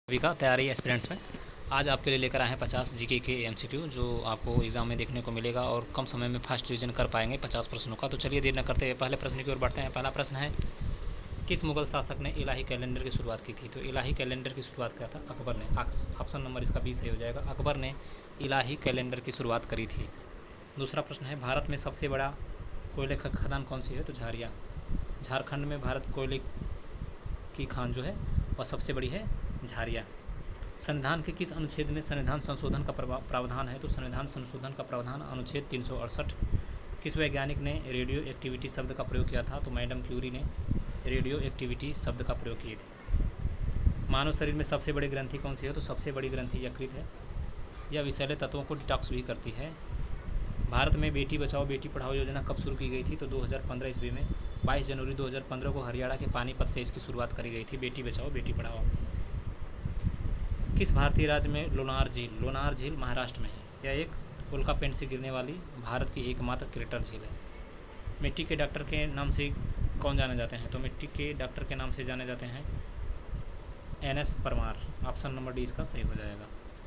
सभी का तैयारी एस्पिरेंट्स में आज आपके लिए लेकर आए हैं 50 जीके के एमसीक्यू जो आपको एग्जाम में देखने को मिलेगा और कम समय में फास्ट रिवीजन कर पाएंगे 50 प्रश्नों का। तो चलिए देर न करते हुए पहले प्रश्न की ओर बढ़ते हैं। पहला प्रश्न है, किस मुगल शासक ने इलाही कैलेंडर की शुरुआत की थी? तो इलाही कैलेंडर की शुरुआत किया था अकबर ने। ऑप्शन नंबर इसका 20 सही हो जाएगा। अकबर ने इलाही कैलेंडर की शुरुआत करी थी। दूसरा प्रश्न है, भारत में सबसे बड़ा कोयले का खदान कौन सी है? तो झारिया। झारखंड में भारत कोयले की खान जो है वह सबसे बड़ी है झारिया। संविधान के किस अनुच्छेद में संविधान संशोधन का प्रावधान है? तो संविधान संशोधन का प्रावधान अनुच्छेद 368। किस वैज्ञानिक ने रेडियो एक्टिविटी शब्द का प्रयोग किया था? तो मैडम क्यूरी ने रेडियो एक्टिविटी शब्द का प्रयोग किए थे। मानव शरीर में सबसे बड़ी ग्रंथि कौन सी है? तो सबसे बड़ी ग्रंथि यकृत है। यह विषैले तत्वों को डिटॉक्स भी करती है। भारत में बेटी बचाओ बेटी पढ़ाओ योजना कब शुरू की गई थी? तो 2015 ईस्वी में 22 जनवरी 2015 को हरियाणा के पानीपत से इसकी शुरुआत करी गई थी, बेटी बचाओ बेटी पढ़ाओ। किस भारतीय राज्य में लोनार झील महाराष्ट्र में है? यह एक उल्कापिंड से गिरने वाली भारत की एकमात्र क्रेटर झील है। मिट्टी के डॉक्टर के नाम से कौन जाने जाते हैं? तो मिट्टी के डॉक्टर के नाम से जाने जाते हैं NS Parmar. Option number D इसका सही हो जाएगा।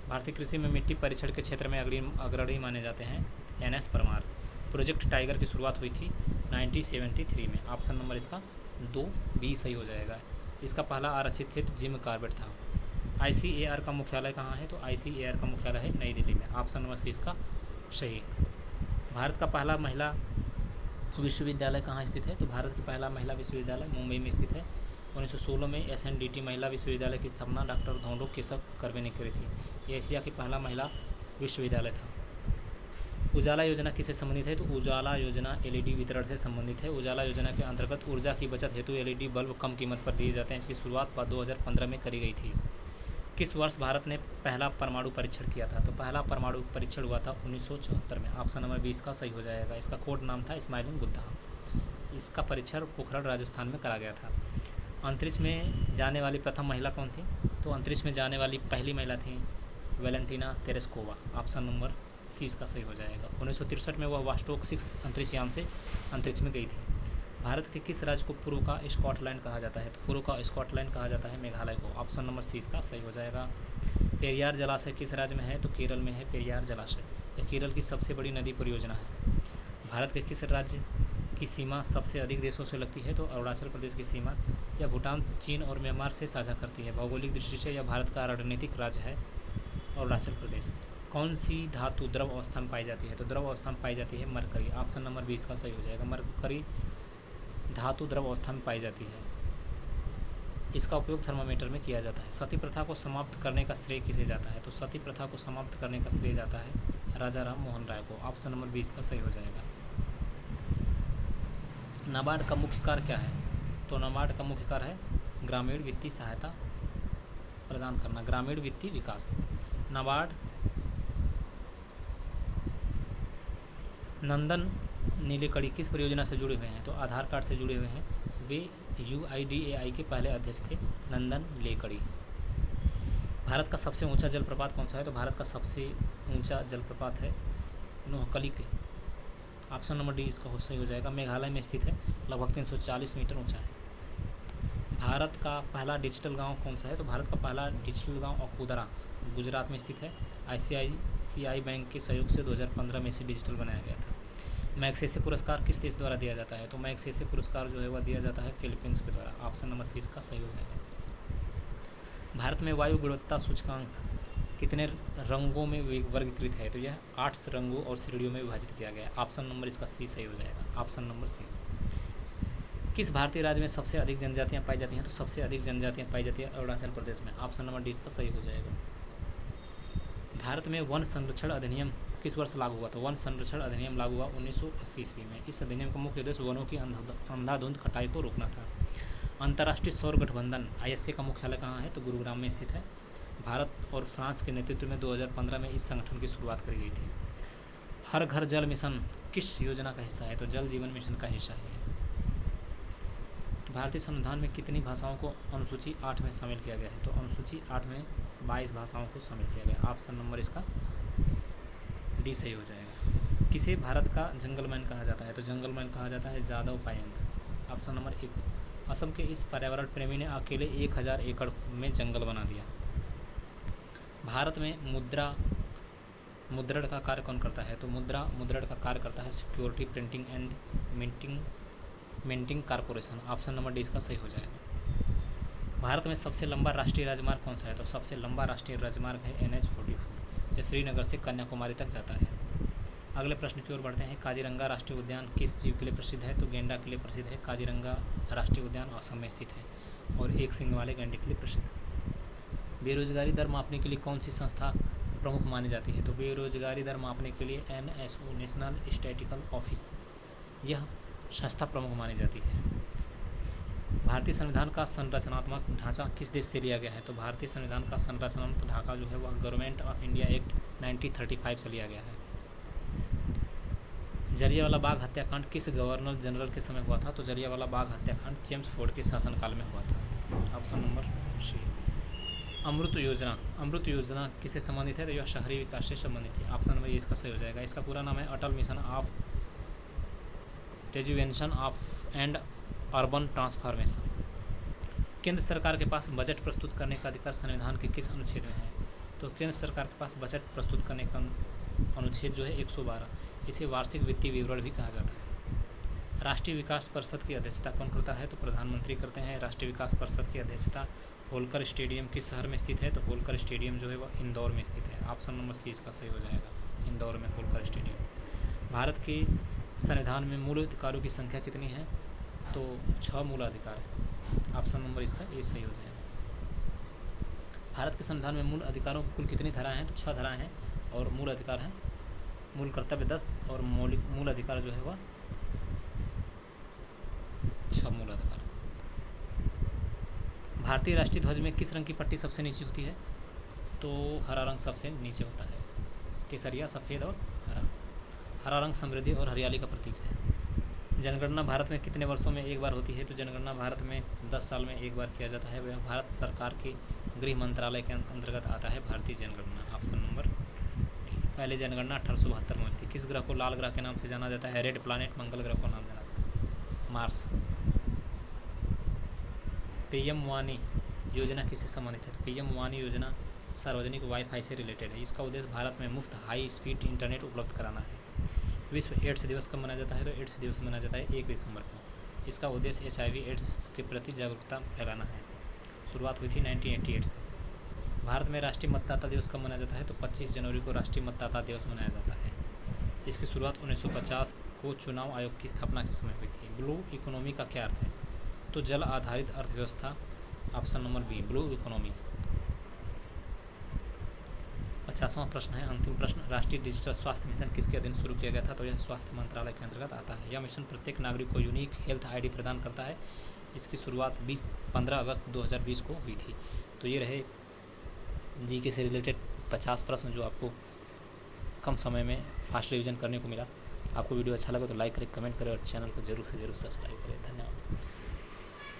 भारतीय कृषि में मिट्टी परीक्षण के क्षेत्र में अग्रणी माने जाते हैं NS परमार। प्रोजेक्ट टाइगर की शुरुआत हुई थी 1973 में। ऑप्शन नंबर इसका 2B सही हो जाएगा। इसका पहला आरक्षित क्षेत्र जिम कॉर्बेट था। ICAR का मुख्यालय कहाँ है? तो ICAR का मुख्यालय है नई दिल्ली में। ऑप्शन नंबर सी इसका सही। भारत का पहला महिला विश्वविद्यालय कहाँ स्थित है? तो भारत का पहला महिला विश्वविद्यालय मुंबई में स्थित है। 1916 में SNDT महिला विश्वविद्यालय की स्थापना डॉक्टर धौंडो केशव कर्वे ने करी थी। ये एशिया की पहला महिला विश्वविद्यालय था। उजाला योजना किससे संबंधित है? तो उजाला योजना LED वितरण से संबंधित है। उजाला योजना के अंतर्गत ऊर्जा की बचत हेतु LED बल्ब कम कीमत पर दिए जाते हैं। इसकी शुरुआत 2015 में करी गई थी। किस वर्ष भारत ने पहला परमाणु परीक्षण किया था? तो पहला परमाणु परीक्षण हुआ था 1974 में। ऑप्शन नंबर 20 का सही हो जाएगा। इसका कोड नाम था स्माइलिंग बुद्धा। इसका परीक्षण पोखरण राजस्थान में करा गया था। अंतरिक्ष में जाने वाली प्रथम महिला कौन थी? तो अंतरिक्ष में जाने वाली पहली महिला थी Valentina Tereshkova. Option number C इसका सही हो जाएगा। 1963 में वह वास्टोक 6 अंतरिक्ष यान से अंतरिक्ष में गई थी। भारत के किस राज्य को पूर्व का स्कॉटलैंड कहा जाता है? तो पूर्व का स्कॉटलैंड कहा जाता है मेघालय को। ऑप्शन नंबर सी इसका सही हो जाएगा। पेरियार जलाशय किस राज्य में है? तो केरल में है पेरियार जलाशय। यह केरल की सबसे बड़ी नदी परियोजना है। भारत के किस राज्य की सीमा सबसे अधिक देशों से लगती है? तो अरुणाचल प्रदेश की सीमा यह भूटान, चीन और म्यांमार से साझा करती है। भौगोलिक दृष्टि से यह भारत का रणनीतिक राज्य है अरुणाचल प्रदेश। कौन सी धातु द्रव अवस्था में पाई जाती है? तो द्रव अवस्था में पाई जाती है मरकरी। ऑप्शन नंबर 20 का सही हो जाएगा। मरकरी धातु द्रव अवस्था में पाई जाती है। इसका उपयोग थर्मामीटर में किया जाता है। सती प्रथा को समाप्त करने का श्रेय किसे जाता है? तो सती प्रथा को समाप्त करने का श्रेय जाता है राजा राम मोहन राय को। ऑप्शन नंबर 20 का सही हो जाएगा। नाबार्ड का मुख्य कार्य क्या है? तो नाबार्ड का मुख्य कार्य है ग्रामीण वित्तीय सहायता प्रदान करना, ग्रामीण वित्तीय विकास। नाबार्ड नंदन नीलेकणी किस परियोजना से जुड़े हुए हैं? तो आधार कार्ड से जुड़े हुए हैं। वे UIDAI के पहले अध्यक्ष थे नंदन नीलेकणी। भारत का सबसे ऊंचा जलप्रपात कौन सा है? तो भारत का सबसे ऊंचा जलप्रपात है नोहकली के। ऑप्शन नंबर डी इसका सही हो जाएगा। मेघालय में स्थित है, लगभग 340 मीटर ऊंचा है। भारत का पहला डिजिटल गांव कौन सा है? तो भारत का पहला डिजिटल गांव अकोदरा गुजरात में स्थित है। ICICI बैंक के सहयोग से 2015 में इसे डिजिटल बनाया गया था। मैग्सेसे पुरस्कार किस देश द्वारा दिया जाता है? तो मैग्सेसे पुरस्कार जो है वह दिया जाता है फिलीपींस के द्वारा। ऑप्शन नंबर सी इसका सही हो जाएगा। भारत में वायु गुणवत्ता सूचकांक कितने रंगों में वर्गीकृत है? तो यह 8 रंगों और श्रेणियों में विभाजित किया गया है। ऑप्शन नंबर इसका सी सही हो जाएगा। Option number C. किस भारतीय राज्य में सबसे अधिक जनजातियां पाई जाती हैं? तो सबसे अधिक जनजातियां पाई जाती है अरुणाचल प्रदेश में। ऑप्शन नंबर डी इसका सही हो जाएगा। भारत में वन संरक्षण अधिनियम किस वर्ष लागू हुआ? तो वन संरक्षण अधिनियम लागू हुआ 1980 ईस्वी में। इस अधिनियम का मुख्य उद्देश्य वनों की अंधाधुंध कटाई को रोकना था। अंतर्राष्ट्रीय सौर गठबंधन ISA का मुख्यालय कहाँ है? तो गुरुग्राम में स्थित है। भारत और फ्रांस के नेतृत्व में 2015 में इस संगठन की शुरुआत करी गई थी। हर घर जल मिशन किस योजना का हिस्सा है? तो जल जीवन मिशन का हिस्सा है। भारतीय संविधान में कितनी भाषाओं को अनुसूची 8 में शामिल किया गया है? तो अनुसूची 8 में 22 भाषाओं को शामिल किया गया। ऑप्शन नंबर इसका डी सही हो जाएगा। किसे भारत का जंगलमैन कहा जाता है? तो जंगलमैन कहा जाता है जादव पायेंग। Option number 1। असम के इस पर्यावरण प्रेमी ने अकेले 1000 एकड़ में जंगल बना दिया। भारत में मुद्रण का कार्य कौन करता है? तो मुद्रण का कार्य करता है security printing and minting corporation. Option number D इसका सही हो जाएगा। भारत में सबसे लंबा राष्ट्रीय राजमार्ग कौन सा है? तो सबसे लंबा राष्ट्रीय राजमार्ग है NH-44। ये श्रीनगर से कन्याकुमारी तक जाता है। अगले प्रश्न की ओर बढ़ते हैं। काजीरंगा राष्ट्रीय उद्यान किस जीव के लिए प्रसिद्ध है? तो गेंडा के लिए प्रसिद्ध है। काजीरंगा राष्ट्रीय उद्यान असम में स्थित है और एक सींग वाले गैंडे के लिए प्रसिद्ध है। बेरोजगारी दर मापने के लिए कौन सी संस्था प्रमुख मानी जाती है? तो बेरोजगारी दर मापने के लिए NSO नेशनल स्टैटिस्टिकल ऑफिस यह संस्था प्रमुख मानी जाती है। भारतीय संविधान का संरचनात्मक ढांचा किस देश से लिया गया है? तो भारतीय संविधान का संरचनात्मक ढांचा जो है वह गवर्नमेंट ऑफ इंडिया एक्ट 1935 से लिया गया है। जलियांवाला बाग हत्याकांड किस गवर्नर जनरल के समय हुआ था? तो जलियांवाला बाग हत्याकांड जेम्स फोर्ड के शासनकाल में हुआ था। ऑप्शन नंबर सी। अमृत योजना किससे संबंधित है? तो यह शहरी विकास से संबंधित है। ऑप्शन नंबर ए इसका सही हो जाएगा। इसका पूरा नाम है Atal mission of rejuvenation of and urban transformation. केंद्र सरकार के पास बजट प्रस्तुत करने का अधिकार संविधान के किस अनुच्छेद में है? तो केंद्र सरकार के पास बजट प्रस्तुत करने का अनुच्छेद जो है 112। इसे वार्षिक वित्तीय विवरण भी कहा जाता है। राष्ट्रीय विकास परिषद की अध्यक्षता कौन करता है? तो प्रधानमंत्री करते हैं। राष्ट्रीय विकास परिषद की अध्यक्षता होलकर स्टेडियम किस शहर में स्थित है? तो होलकर स्टेडियम जो है वह इंदौर में स्थित है। ऑप्शन नंबर सी इसका सही हो जाएगा। इंदौर में होलकर स्टेडियम। भारत के संविधान में मूल अधिकारों की संख्या कितनी है? तो 6 मूल अधिकार है। ऑप्शन नंबर इसका ए सही हो जाएगा। भारत के संविधान में मूल अधिकारों की कुल कितनी धाराएं हैं? तो 6 धाराएं हैं और मूल अधिकार हैं मूल कर्तव्य 10 और मूल अधिकार जो है वह 6 मूल अधिकार। भारतीय राष्ट्रीय ध्वज में किस रंग की पट्टी सबसे नीचे होती है? तो हरा रंग सबसे नीचे होता है। केसरिया, सफ़ेद और हरा। हरा रंग समृद्धि और हरियाली का प्रतीक है। जनगणना भारत में कितने वर्षों में एक बार होती है? तो जनगणना भारत में 10 साल में एक बार किया जाता है। वह भारत सरकार के गृह मंत्रालय के अंतर्गत आता है भारतीय जनगणना। ऑप्शन नंबर पहले जनगणना 1872 में हुई थी। किस ग्रह को लाल ग्रह के नाम से जाना जाता है? रेड प्लैनेट मंगल ग्रह को नाम जाना जाता है। मार्स। PM वाणी योजना किससे संबंधित है? तो PM वाणी योजना सार्वजनिक वाईफाई से रिलेटेड है। इसका उद्देश्य भारत में मुफ्त हाई स्पीड इंटरनेट उपलब्ध कराना है। विश्व एड्स दिवस कब मनाया जाता है? तो एड्स दिवस मनाया जाता है 1 दिसंबर को। इसका उद्देश्य HIV एड्स के प्रति जागरूकता फैलाना है। शुरुआत हुई थी 1988 से। भारत में राष्ट्रीय मतदाता दिवस कब मनाया जाता है? तो 25 जनवरी को राष्ट्रीय मतदाता दिवस मनाया जाता है। इसकी शुरुआत 1950 को चुनाव आयोग की स्थापना के समय हुई थी। ब्लू इकोनॉमी का क्या अर्थ है? तो जल आधारित अर्थव्यवस्था। Option number B blue economy. 50वां प्रश्न है, अंतिम प्रश्न। राष्ट्रीय डिजिटल स्वास्थ्य मिशन किसके अधीन शुरू किया गया था? तो यह स्वास्थ्य मंत्रालय के अंतर्गत आता है। यह मिशन प्रत्येक नागरिक को यूनिक हेल्थ ID प्रदान करता है। इसकी शुरुआत 15 अगस्त 2020 को हुई थी। तो ये रहे जीके से रिलेटेड 50 प्रश्न जो आपको कम समय में फास्ट रिवीजन करने को मिला। आपको वीडियो अच्छा लगा तो लाइक करें, कमेंट करें और चैनल को जरूर से जरूर सब्सक्राइब करें। धन्यवाद।